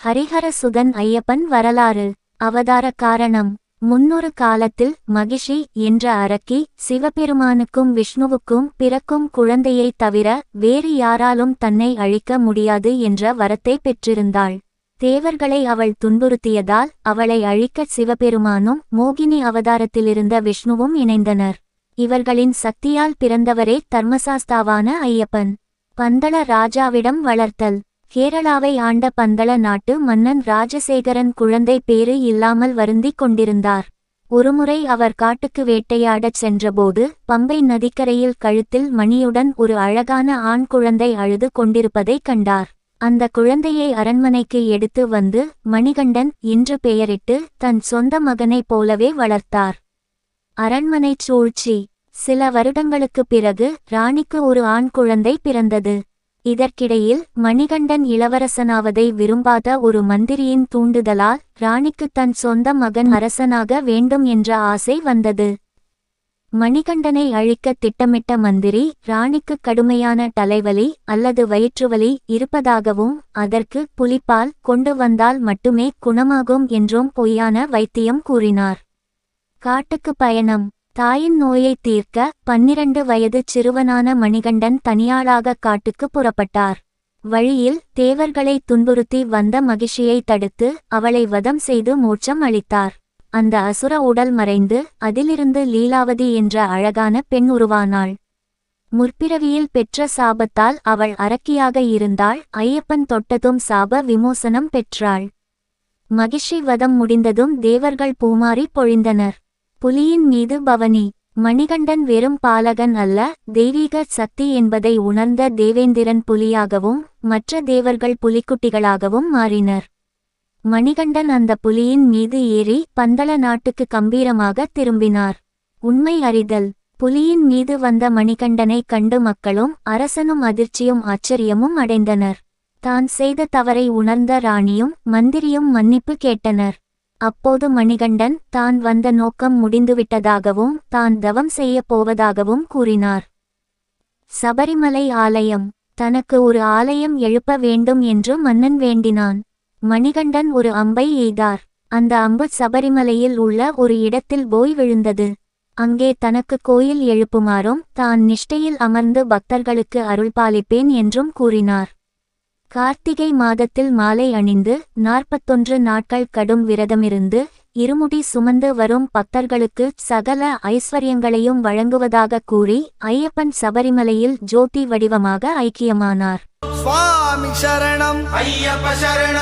ஹரிஹர சுதன் ஐயப்பன் வரலாறு. அவதார காரணம். முன்னொரு காலத்தில் மகிஷி என்ற அரக்கி சிவபெருமானுக்கும் விஷ்ணுவுக்கும் பிறக்கும் குழந்தையைத் தவிர வேறு யாராலும் தன்னை அழிக்க முடியாது என்ற வரத்தை பெற்றிருந்தாள். தேவர்களை அவள் துன்புறுத்தியதால் அவளை அழிக்க சிவபெருமானும் மோகினி அவதாரத்திலிருந்த விஷ்ணுவும் இணைந்தனர். இவர்களின் சக்தியால் பிறந்தவரே தர்மசாஸ்தாவான ஐயப்பன். பந்தள ராஜாவிடம் வளர்த்தல். கேரளாவை ஆண்ட பந்தள நாட்டு மன்னன் ராஜசேகரன் குழந்தை பேறு இல்லாமல் வருந்திக் கொண்டிருந்தார். ஒருமுறை அவர் காட்டுக்கு வேட்டையாடச் சென்றபோது பம்பை நதிக்கரையில் கழுத்தில் மணியுடன் ஒரு அழகான ஆண் குழந்தை அழுது கொண்டிருப்பதைக் கண்டார். அந்த குழந்தையை அரண்மனைக்கு எடுத்து வந்து மணிகண்டன் என்று பெயரிட்டு தன் சொந்த மகனைப் போலவே வளர்த்தார். அரண்மனைச் சூழ்ச்சி. சில வருடங்களுக்குப் பிறகு ராணிக்கு ஒரு ஆண் குழந்தை பிறந்தது. இதற்கிடையில் மணிகண்டன் இளவரசனாவதை விரும்பாத ஒரு மந்திரியின் தூண்டுதலால் ராணிக்கு தன் சொந்த மகன் அரசனாக வேண்டும் என்ற ஆசை வந்தது. மணிகண்டனை அழிக்க திட்டமிட்ட மந்திரி ராணிக்கு கடுமையான தலைவலி அல்லது வயிற்றுவலி இருப்பதாகவும் அதற்கு புலிப்பால் கொண்டு வந்தால் மட்டுமே குணமாகும் என்றும் பொய்யான வைத்தியம் கூறினார். காட்டுக்கு பயணம். தாயின் நோயை தீர்க்க 12 வயது சிறுவனான மணிகண்டன் தனியாளாக காட்டுக்கு புறப்பட்டார். வழியில் தேவர்களை துன்புறுத்தி வந்த மகிஷியை தடுத்து அவளை வதம் செய்து மோட்சம் அளித்தார். அந்த அசுர உடல் மறைந்து அதிலிருந்து லீலாவதி என்ற அழகான பெண் உருவானாள். முற்பிறவியில் பெற்ற சாபத்தால் அவள் அரக்கியாக இருந்தாள். ஐயப்பன் தொட்டதும் சாப விமோசனம் பெற்றாள். மகிஷி வதம் முடிந்ததும் தேவர்கள் பூமாரி பொழிந்தனர். புலியின் மீது பவனி. மணிகண்டன் வெறும் பாலகன் அல்ல, தெய்வீக சக்தி என்பதை உணர்ந்த தேவேந்திரன் புலியாகவும் மற்ற தேவர்கள் புலிக்குட்டிகளாகவும் மாறினர். மணிகண்டன் அந்த புலியின் மீது ஏறி பந்தள நாட்டுக்கு கம்பீரமாக திரும்பினார். உண்மை அறிதல். புலியின் மீது வந்த மணிகண்டனை கண்டு மக்களும் அரசனும் அதிர்ச்சியும் ஆச்சரியமும் அடைந்தனர். தான் செய்த தவறை உணர்ந்த ராணியும் மந்திரியும் மன்னிப்பு கேட்டனர். அப்போது மணிகண்டன் தான் வந்த நோக்கம் முடிந்துவிட்டதாகவும் தான் தவம் செய்யப் போவதாகவும் கூறினார். சபரிமலை ஆலயம். தனக்கு ஒரு ஆலயம் எழுப்ப வேண்டும் என்று மன்னன் வேண்டினான். மணிகண்டன் ஒரு அம்பை எய்தார். அந்த அம்பு சபரிமலையில் உள்ள ஒரு இடத்தில் போய் விழுந்தது. அங்கே தனக்கு கோயில் எழுப்புமாறும் தான் நிஷ்டையில் அமர்ந்து பக்தர்களுக்கு அருள்பாலிப்பேன் என்றும் கூறினார். கார்த்திகை மாதத்தில் மாலை அணிந்து 41 நாட்கள் கடும் விரதமிருந்து இருமுடி சுமந்து வரும் பக்தர்களுக்கு சகல ஐஸ்வர்யங்களையும் வழங்குவதாக கூறி ஐயப்பன் சபரிமலையில் ஜோதி வடிவமாக ஐக்கியமானார். சுவாமி சரணம் ஐயப்ப சரணம்.